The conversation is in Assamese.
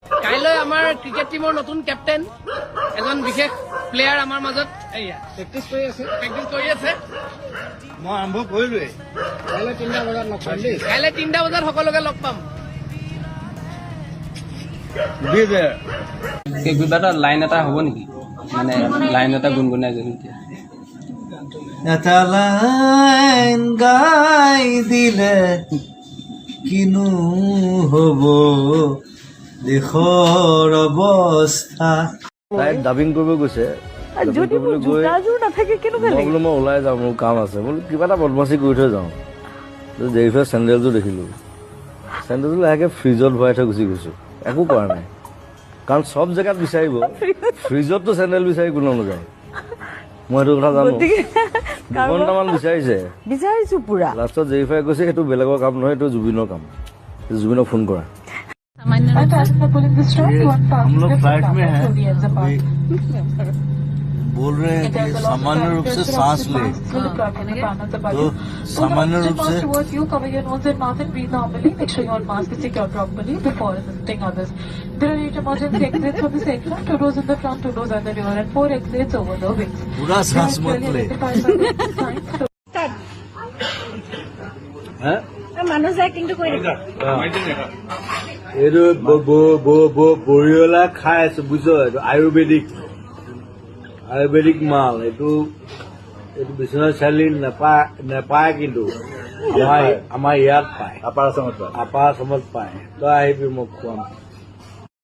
কাইলৈ আমাৰ ক্ৰিকেট টিমৰ নতুন কেপ্টেইন এজন বিশেষ প্লেয়াৰ আমাৰ মাজত প্ৰেক্টিচ কৰি আছে মই আৰম্ভ কৰিলোৱেই কাইলৈ 3টা বজাত লগ পাম দেই কাইলৈ 3টা বজাত সকলোকে লগ পাম কিবা এটা লাইন এটা হ'ব নেকি মানে লাইন এটা গুণগুণাই গ'ল এতিয়া এটা লাইন গাই দিলে কিনো হ'ব দেশৰ অৱস্থা তাই ডাবিং কৰিব গৈছে বোলো মই ওলাই যাওঁ মোৰ কাম আছে বোলো কিবা এটা বদমাচি কৰি থৈ যাওঁ দেৰিফালে চেণ্ডেলযোৰ দেখিলো চেণ্ডেলযোৰ লাহেকে ফ্ৰিজত ভৰাই থৈ গুচি গৈছো একো কৰা নাই কাৰণ চব জেগাত বিচাৰিব ফ্ৰিজততো চেণ্ডেল বিচাৰি কোনো নাযায় মই এইটো কথা জানো দুঘণ্টামান বিচাৰিছো পুৰা লাষ্টত জেৰিফাই কৈছে সেইটো বেলেগৰ কাম নহয় এইটো জুবিনৰ কাম জুবিনক ফোন কৰা हम लोग फ्लाइट में हैं बोल रहे हैं कि सामान्य रूप से सांस ले तो सामान्य रूप से पूरा सांस मत ले এইটো বৰিয়লা খাই আছো বুজিছ এইটো আয়ুৰ্বেদিক মাল এইটো বিশ্বনাথ চাৰিআলি নেপায় কিন্তু আমাৰ ইয়াত পায় আপাৰ আছামত পায় তই আহিবি মোক খুৱাম